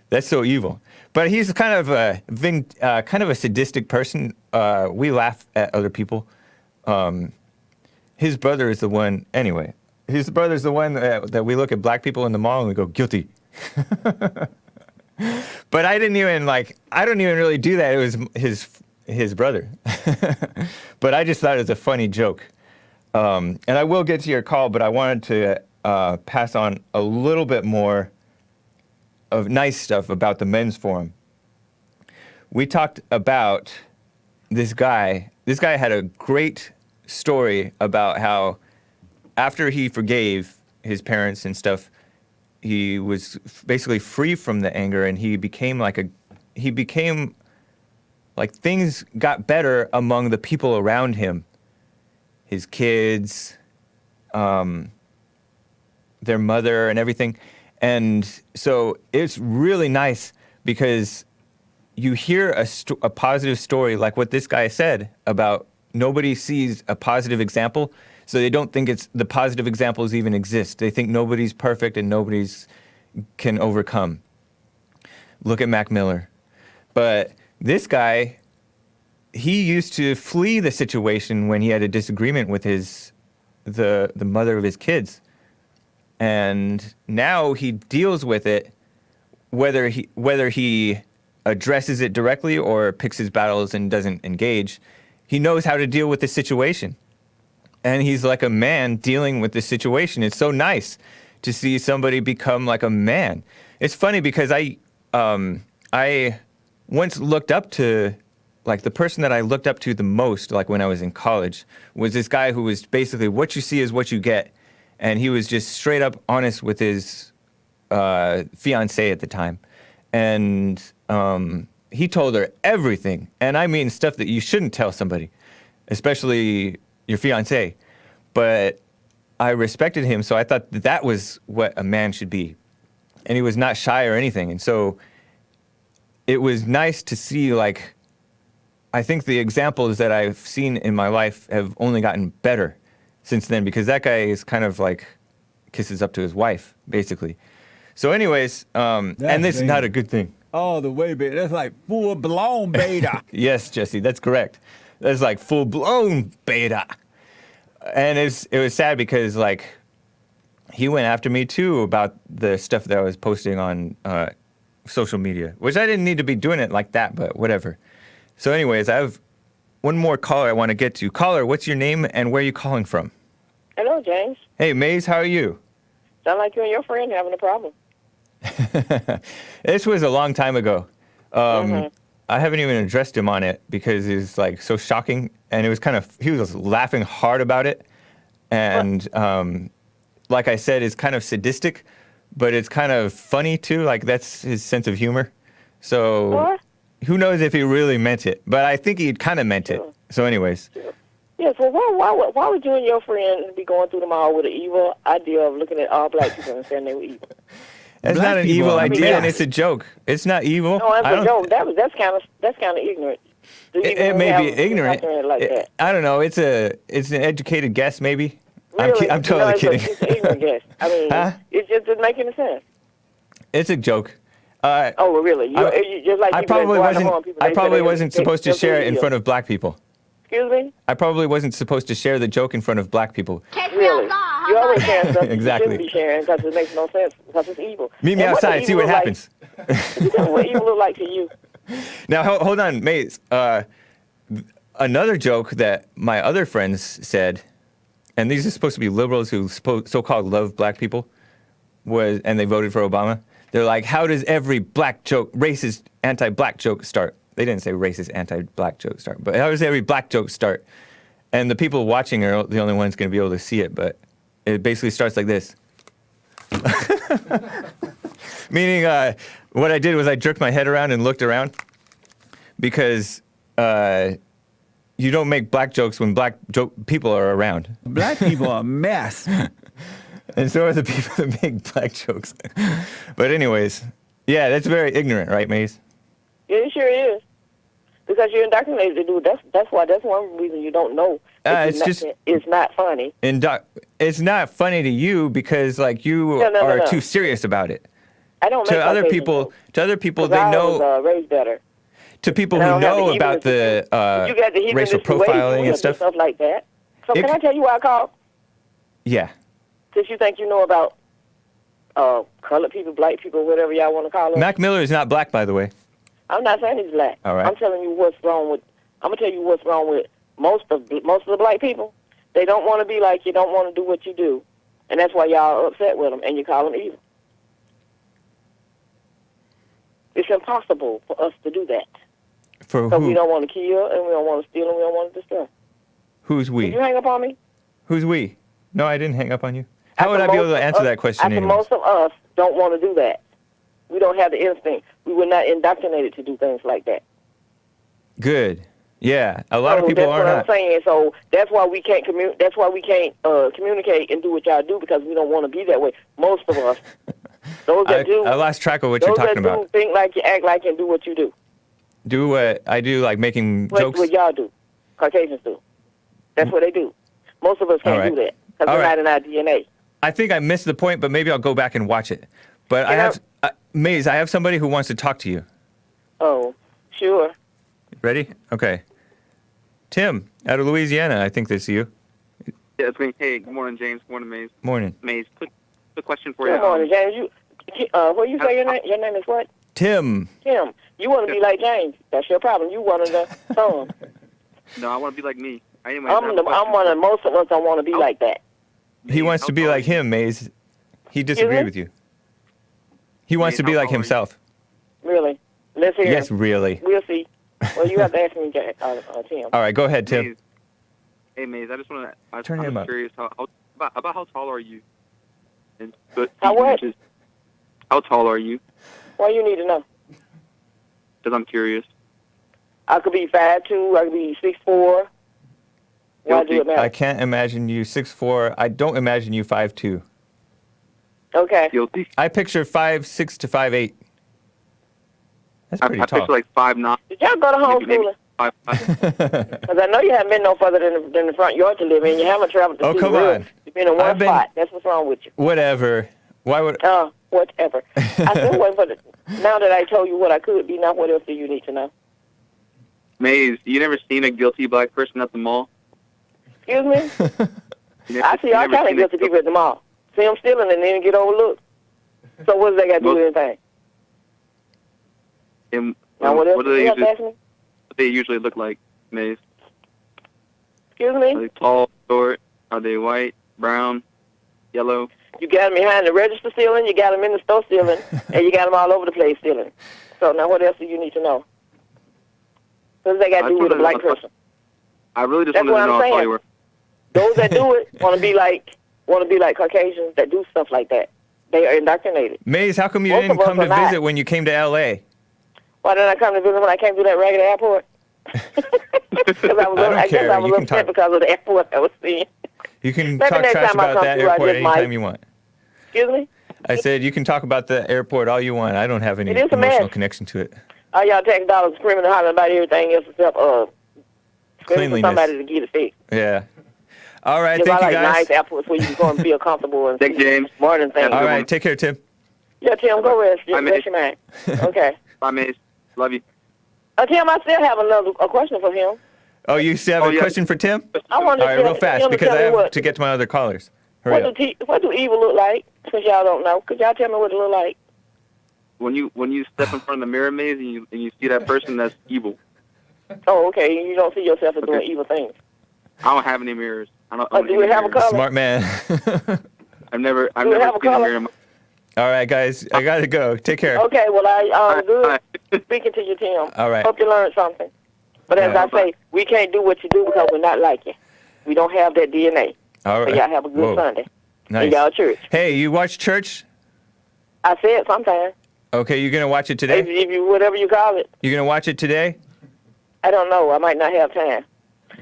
That's so evil. But he's kind of a sadistic person. We laugh at other people. His brother is the one, anyway. His brother's the one that we look at black people in the mall and we go, guilty. But I don't even really do that. It was his brother. But I just thought it was a funny joke. And I will get to your call, but I wanted to pass on a little bit more of nice stuff about the men's forum. We talked about this guy. This guy had a great story about how after he forgave his parents and stuff, was basically free from the anger, and he became like things got better among the people around him, his kids, their mother, and everything. And so it's really nice because you hear a positive story like what this guy said about nobody sees a positive example, so they don't think the positive examples even exist. They think nobody's perfect and nobody's can overcome. Look at Mac Miller. But this guy, he used to flee the situation when he had a disagreement with the mother of his kids. And now he deals with it, whether he addresses it directly or picks his battles and doesn't engage. He knows how to deal with the situation. And he's like a man dealing with the situation. It's so nice to see somebody become like a man. It's funny because I once looked up to, like, the person that I looked up to the most, like when I was in college, was this guy who was basically what you see is what you get. And he was just straight up honest with his fiancée at the time. And he told her everything. And I mean stuff that you shouldn't tell somebody, especially your fiancée. But I respected him, so I thought that was what a man should be. And he was not shy or anything. And so it was nice to see, like, I think the examples that I've seen in my life have only gotten better since then, because that guy is kind of like kisses up to his wife, basically. So anyways, and this is not a good thing. All the way, beta. That's like full-blown beta. Yes, Jesse, that's correct. That's like full-blown beta. And it was sad because, like, he went after me, too, about the stuff that I was posting on social media, which I didn't need to be doing it like that, but whatever. So anyways, I have one more caller I want to get to. Caller, what's your name and where are you calling from? Hello, James. Hey, Maze, how are you? Sound like you and your friend having a problem. This was a long time ago. I haven't even addressed him on it because it's like so shocking, and it was he was laughing hard about it, and like I said, it's kind of sadistic, but it's kind of funny too. Like, that's his sense of humor. So What? who knows if he really meant it? But I think he kind of meant it. So, anyways. Yes, well, why would you and your friend be going through the mall with an evil idea of looking at all black people and saying they were evil? That's Black not an people evil are idea, mess. and it's a joke. It's not evil. No, that's a joke. That's kind of ignorant. Do you It even may have be ignorant. something like that? I don't know. It's an educated guess, maybe. Really? I'm totally kidding. It's an ignorant guess. I mean, Huh? it just doesn't make any sense. It's a joke. Oh, really? You just like I people that probably go out in the wasn't. mall, people, I they probably say wasn't they- supposed to they're share it in evil. front of black people. Excuse me? I probably wasn't supposed to share the joke in front of black people. Really? You always sharing stuff Exactly. you shouldn't be sharing because it makes no sense, because it's evil. Meet me And outside. does See evil what look happens. Like, tell me what evil look like to you. Now, hold on, Maze. Another joke that my other friends said, and these are supposed to be liberals who so-called love black people, and they voted for Obama. They're like, how does every black joke, racist, anti-black joke start? They didn't say racist, anti-black joke start, but how does every black joke start? And the people watching are the only ones going to be able to see it, but it basically starts like this. Meaning, what I did was I jerked my head around and looked around, because you don't make black jokes when people are around. Black people are a mess. And so are the people that make black jokes. But anyways, yeah, that's very ignorant, right, Maze? Yeah, it sure is. Because you're indoctrinated to do it. That's one reason you don't know. It's not funny. It's not funny to you because, like, you are too serious about it. I don't make To other Caucasian people, jokes, they 'cause I know. was raised better. To people And I who don't have know the about the you got the racial heathenish ways profiling and and stuff. like that. So It can c- I tell you why I called? Yeah. Since you think you know about colored people, black people, whatever y'all want to call them. Mac Miller is not black, by the way. I'm not saying he's black. All right. I'm telling you what's wrong with. I'm gonna tell you what's wrong with most of the black people. They don't want to be like you. Don't want to do what you do, and that's why y'all are upset with them and you call them evil. It's impossible for us to do that. For So we who? don't want to kill, and we don't want to steal, and we don't want to destroy. Who's Did we? you hang up on me? Who's we? No, I didn't hang up on you. How would I be able to answer that question I said anyways? most of us don't want to do that. We don't have the instinct. We were not indoctrinated to do things like that. Good. Yeah, a lot of people that's are what not. I'm saying. So that's why we can't That's why we can't communicate and do what y'all do, because we don't want to be that way. Most of us, those that do, I lost track of what you're those talking that do about. think like you, act like you, and do what you do. Do what I do, like making jokes. What y'all do, Caucasians do. That's what they do. Most of us can't All right. do that because All we're right. not in our DNA. I think I missed the point, but maybe I'll go back and watch it. But I have, Maze, I have somebody who wants to talk to you. Oh, sure. Ready? Okay. Tim, out of Louisiana, I think that's you. Yeah, it's me. Hey, good morning, James. Good morning, Maze. Morning. Maze, quick question for you. Good morning, James. What you say your name? Your name is what? Tim. Tim. You want to be like James? That's your problem. You one of the Tom. No, I want to be like me. Anyway, I'm one of most of us don't want to be like that. He wants to be like him, Maze. He disagreed with you. He wants to be like himself. Really? Let's hear. Yes, really. We'll see. Well, you have to ask me, Tim. All right, go ahead, Tim. Maze. Hey, Maze, I just want to. Turn him I'm up. curious about how tall are you? And good How what? inches. How tall are you? Why you need to know? Because I'm curious. I could be 5'2". I could be 6'4". Why do it matter? I can't imagine you 6'4". I don't imagine you 5'2". Okay. Guilty. I picture 5'6" to 5'8". That's pretty I tall. picture like 5'9". Did y'all go to homeschooling? 5'5". Because I know you haven't been no further than the front yard to live in. You haven't traveled to Oh, see come the real. on. You've been in one spot. That's what's wrong with you. Whatever. Why would? Whatever. I still wait for now that I told you what I could be. Now what else do you need to know? Maze, you never seen a guilty black person at the mall? Excuse me? I see all kind of guilty people at the mall. See them stealing and then get overlooked. So what does that got to do with anything? Now what else What do you have to ask me? What they usually look like, Maze? Excuse me? Are they tall, short? Are they white, brown, yellow? You got them behind the register stealing, you got them in the store stealing, and you got them all over the place stealing. So now what else do you need to know? What does that got to do with a black person? I really just That's wanted to know what how I'm tall saying. you were. Those that do it want to be like Caucasians that do stuff like that. They are indoctrinated. Maze, how come you Most didn't of us come to are not. visit when you came to L.A.? Why didn't I come to visit when I came through that ragged airport? Because I guess I was upset because of the airport I was seeing. You can Maybe talk next trash time I about come that through, I airport just might. anytime you want. Excuse me? I said you can talk about the airport all you want. I don't have any It is a emotional mess. connection to it. All y'all tax dollars screaming and hollering about everything else except screaming for Cleanliness. somebody to get it fixed. Yeah. All right, Just thank I you like guys. nice airports where you can go and feel comfortable and Thanks, James. modern things. All right, take care, Tim. Yeah, Tim, go rest. Just Bye, rest your mind. Okay. Bye, Maze. Love you. Tim, I still have a question for him. Oh, you still have a yeah. question for Tim? I want All to right, real fast, because I have to get to my other callers. Hurry up. What do evil look like? Since y'all don't know, could y'all tell me what it look like? When you step in front of the mirror, Maze, and you see that person, that's evil. Oh, okay. You don't see yourself as doing evil things. I don't have any mirrors. I don't. Oh, do it have a color? Smart man. I've never Do it have a seen a color? mirror. All right, guys, I got to go. Take care. Okay, well, I'm good Bye. speaking to you, Tim. All right. Hope you learned something. But as I say, we can't do what you do because we're not like you. We don't have that DNA. All right. So y'all have a good Whoa. Sunday. Nice. In y'all church. Hey, you watch church? I said sometime. Okay, you going to watch it today? If you, whatever you call it. You going to watch it today? I don't know. I might not have time.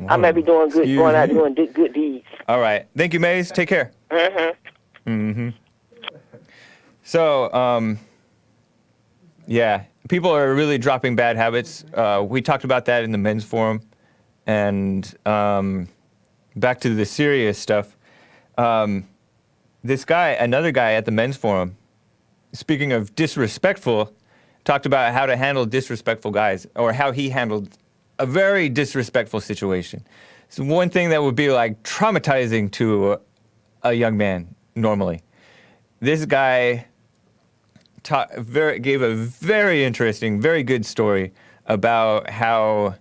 I may be doing good, Excuse going out me. doing good deeds. All right. Thank you, Maze. Take care. Mm-hmm. So, yeah, people are really dropping bad habits. We talked about that in the men's forum. And back to the serious stuff. This guy, another guy at the men's forum, speaking of disrespectful, talked about how to handle disrespectful guys, or how he handled a very disrespectful situation. It's one thing that would be like traumatizing to a young man normally. This guy gave a very interesting, very good story about how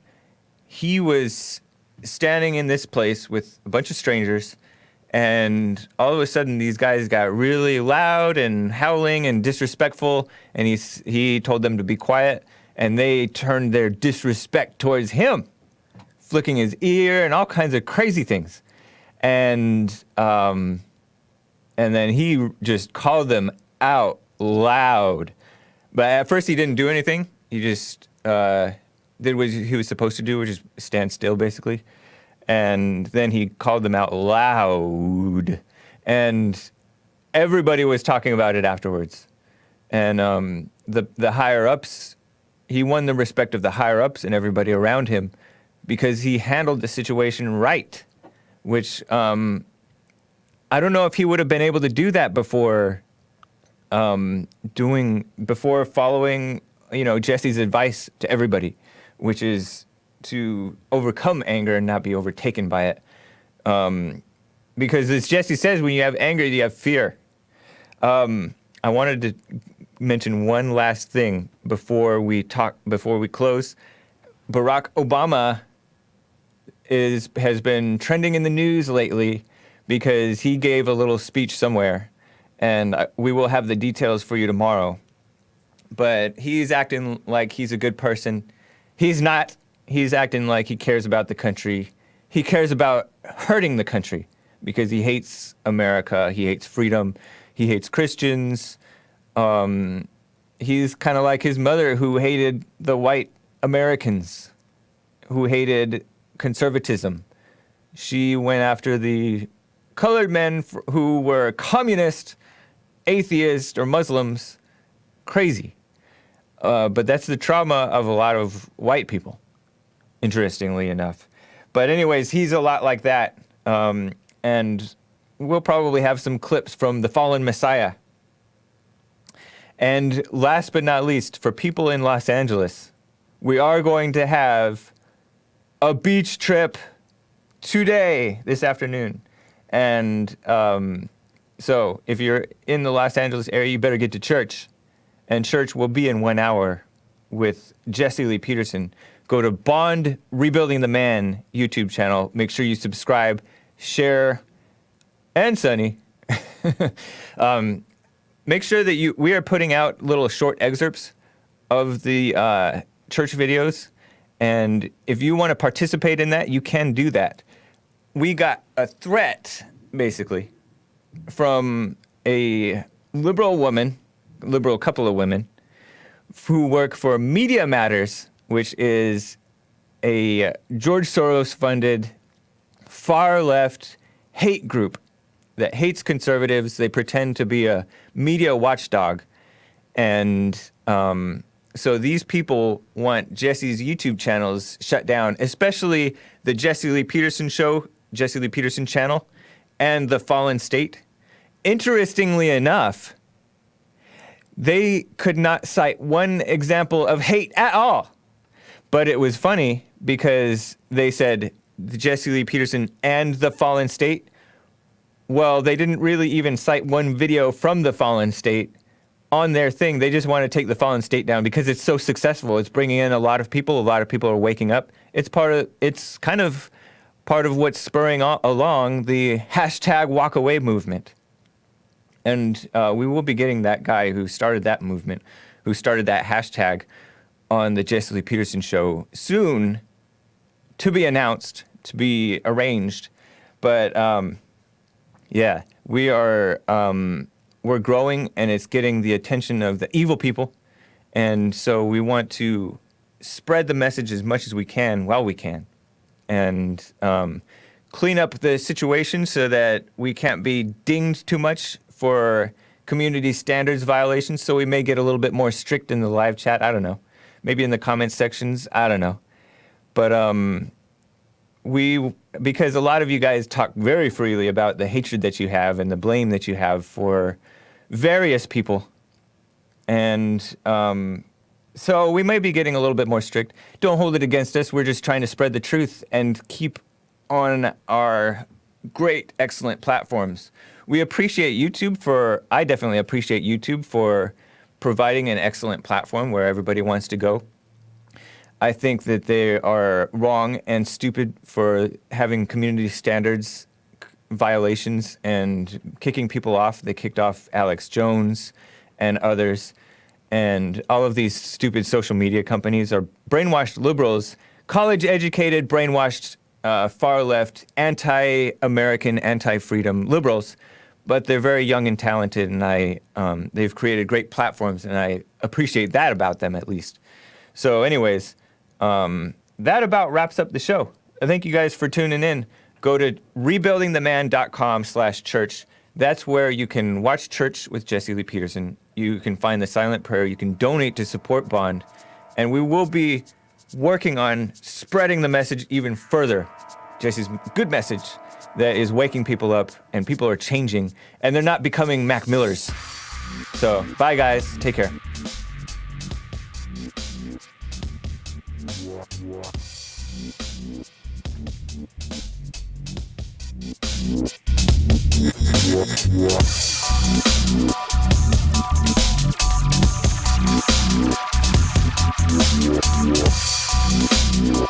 he was standing in this place with a bunch of strangers, and all of a sudden these guys got really loud and howling and disrespectful, and he told them to be quiet, and they turned their disrespect towards him, flicking his ear and all kinds of crazy things. And and then he just called them out loud. But at first he didn't do anything. He just did what he was supposed to do, which is stand still, basically. And then he called them out loud. And everybody was talking about it afterwards. And the higher-ups, he won the respect of the higher-ups and everybody around him because he handled the situation right, which I don't know if he would have been able to do that before following, Jesse's advice to everybody, which is to overcome anger and not be overtaken by it. Because as Jesse says, when you have anger, you have fear. I wanted to mention one last thing before we close. Barack Obama has been trending in the news lately because he gave a little speech somewhere, and we will have the details for you tomorrow. But he's acting like he's a good person. He's not. He's acting like he cares about the country. He cares about hurting the country because he hates America. He hates freedom. He hates Christians. He's kind of like his mother, who hated the white Americans, who hated conservatism. She went after the colored men who were communist, atheist, or Muslims. Crazy. But that's the trauma of a lot of white people, interestingly enough. But anyways, he's a lot like that. And we'll probably have some clips from The Fallen Messiah. And last but not least, for people in Los Angeles, we are going to have a beach trip today, this afternoon. And so if you're in the Los Angeles area, you better get to church. And church will be in 1 hour with Jesse Lee Peterson. Go to Bond Rebuilding the Man YouTube channel. Make sure you subscribe, share, and Sonny. Make sure that we are putting out little short excerpts of the church videos. And if you want to participate in that, you can do that. We got a threat, basically, from a liberal couple of women, who work for Media Matters, which is a George Soros-funded, far-left hate group that hates conservatives. They pretend to be a media watchdog. And so these people want Jesse's YouTube channels shut down, especially the Jesse Lee Peterson Show, Jesse Lee Peterson channel, and The Fallen State. Interestingly enough, they could not cite one example of hate at all. But it was funny because they said Jesse Lee Peterson and The Fallen State. Well, they didn't really even cite one video from The Fallen State on their thing. They just want to take The Fallen State down because it's so successful. It's bringing in a lot of people. A lot of people are waking up. It's kind of part of what's spurring along the hashtag walk away movement. And we will be getting that guy who started that movement, who started that hashtag, on the Jesse Lee Peterson Show soon, to be announced, to be arranged. But yeah, we're growing, and it's getting the attention of the evil people. And so we want to spread the message as much as we can while we can, and clean up the situation so that we can't be dinged too much for community standards violations. So we may get a little bit more strict in the live chat. I don't know. Maybe in the comment sections. I don't know. But because a lot of you guys talk very freely about the hatred that you have and the blame that you have for various people. And so we might be getting a little bit more strict. Don't hold it against us. We're just trying to spread the truth and keep on our great, excellent platforms. We appreciate YouTube I definitely appreciate YouTube for providing an excellent platform where everybody wants to go. I think that they are wrong and stupid for having community standards violations and kicking people off. They kicked off Alex Jones and others. And all of these stupid social media companies are brainwashed liberals, college-educated, brainwashed, far-left, anti-American, anti-freedom liberals. but they're very young and talented, and they've created great platforms, and I appreciate that about them at least. So anyways, that about wraps up the show. Thank you guys for tuning in. Go to rebuildingtheman.com/church. That's where you can watch church with Jesse Lee Peterson. You can find the silent prayer. You can donate to support Bond. And we will be working on spreading the message even further. Jesse's good message that is waking people up, and people are changing, and they're not becoming Mac Millers. So, bye guys. Take care. Yeah.